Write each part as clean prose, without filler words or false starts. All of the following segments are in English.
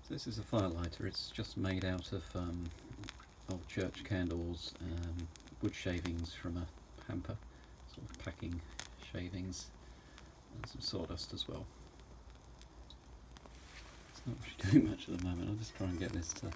So this is a fire lighter. It's just made out of old church candles, wood shavings from a hamper, sort of packing shavings, and some sawdust as well. It's not actually doing much at the moment. I'll just try and get this to go.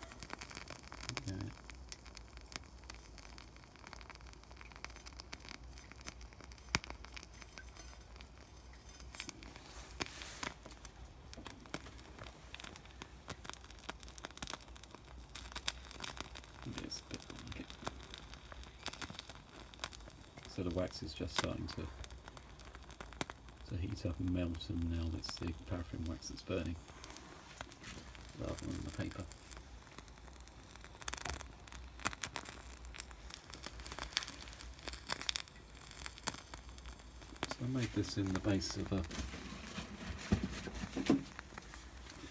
It's a bit like it. So the wax is just starting to heat up and melt, and now it's the paraffin wax that's burning rather than the paper. So I made this in the base of a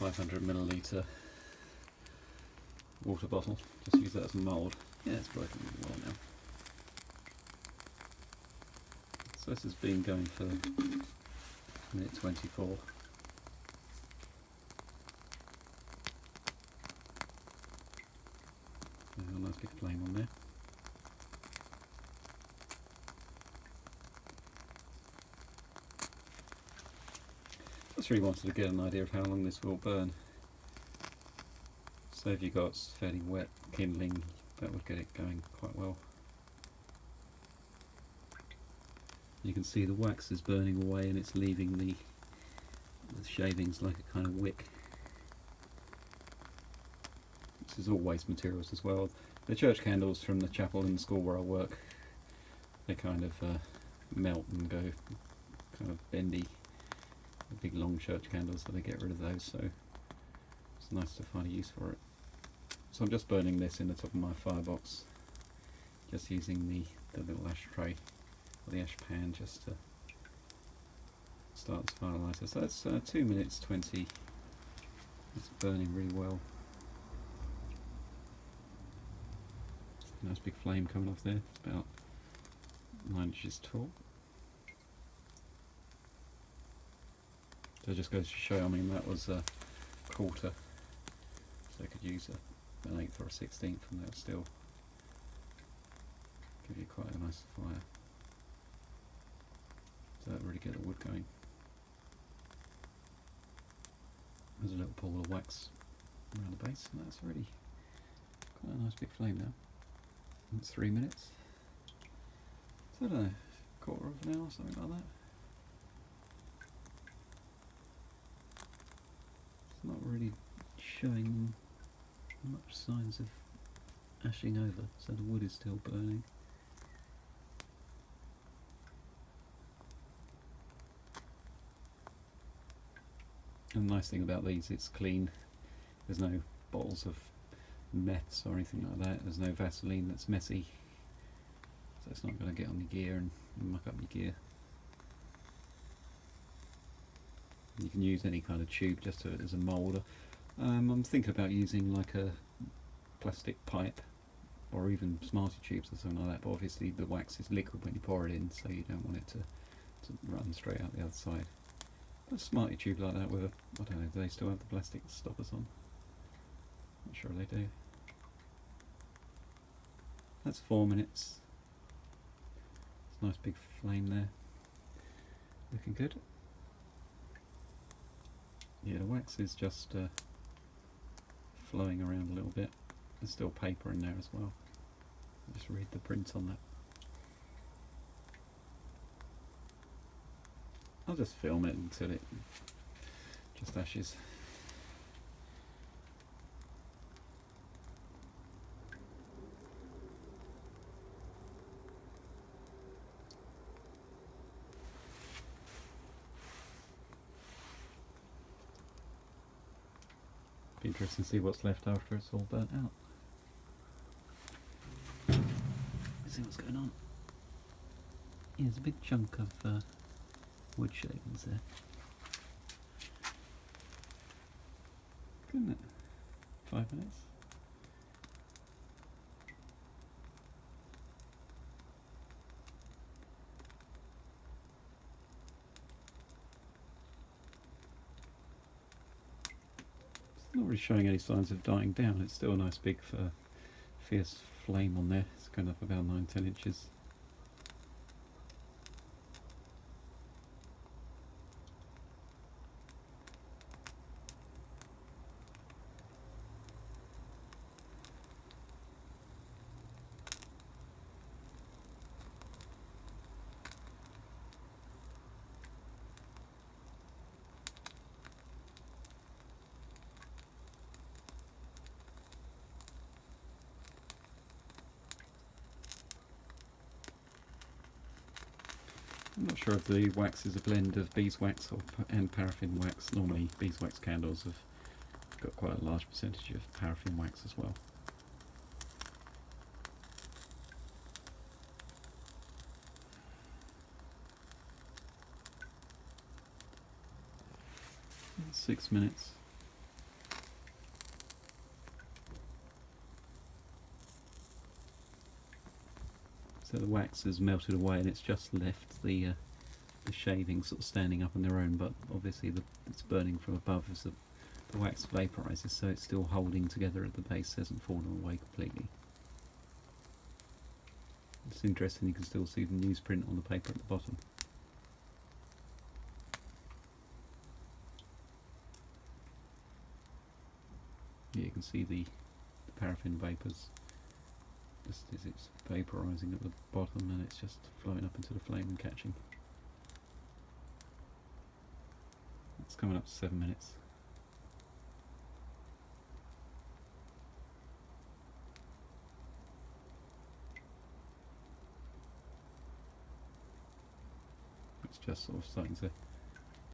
500ml water bottle. Just use that as a mould. Yeah, it's working really well now. So this has been going for minute 24. A nice big flame on there. Just really wanted to get an idea of how long this will burn. So if you've got fairly wet kindling, that would get it going quite well. You can see the wax is burning away and it's leaving the shavings like a kind of wick. This is all waste materials as well. The church candles from the chapel in the school where I work, they kind of melt and go kind of bendy. The big long church candles, so they get rid of those, so it's nice to find a use for it. So I'm just burning this in the top of my firebox, just using the little ashtray, or the ash pan, just to start this fire lighter. So that's 2 minutes 20. It's burning really well. Nice big flame coming off there. It's about 9 inches tall. So it just goes to show, I mean, that was a quarter, so I could use an 1/8 or a 1/16, and that would still give you quite a nice fire. So that really get the wood going. There's a little pool of wax around the base, and that's really quite a nice big flame now. And it's 3 minutes. So I don't know, quarter of an hour, something like that. It's not really showing much signs of ashing over, so the wood is still burning. And the nice thing about these, it's clean. There's no bottles of meths or anything like that. There's no Vaseline that's messy, so it's not going to get on your gear and muck up your gear. You can use any kind of tube just as a mould. I'm thinking about using like a plastic pipe, or even Smarty tubes or something like that, but obviously the wax is liquid when you pour it in, so you don't want it to run straight out the other side. A Smarty tube like that with a, I don't know, do they still have the plastic stoppers on? Not sure they do. That's 4 minutes. It's a nice big flame there. Looking good. Yeah, the wax is just flowing around a little bit. There's still paper in there as well. Just read the print on that. I'll just film it until it just ashes. Be interesting to see what's left after it's all burnt out. Let's see what's going on. Yeah, there's a big chunk of wood shavings there. Good, isn't it? 5 minutes. not really showing any signs of dying down. It's still a nice big fierce flame on there. It's going up about 9-10 inches. I'm not sure if the wax is a blend of beeswax and paraffin wax. Normally beeswax candles have got quite a large percentage of paraffin wax as well. That's 6 minutes. So the wax has melted away and it's just left the shavings sort of standing up on their own, but obviously it's burning from above as the wax vaporizes, so it's still holding together at the base, hasn't fallen away completely. It's interesting, you can still see the newsprint on the paper at the bottom. Yeah, you can see the paraffin vapours just as it's vaporising at the bottom, and it's just flowing up into the flame and catching. It's coming up to 7 minutes. It's just sort of starting to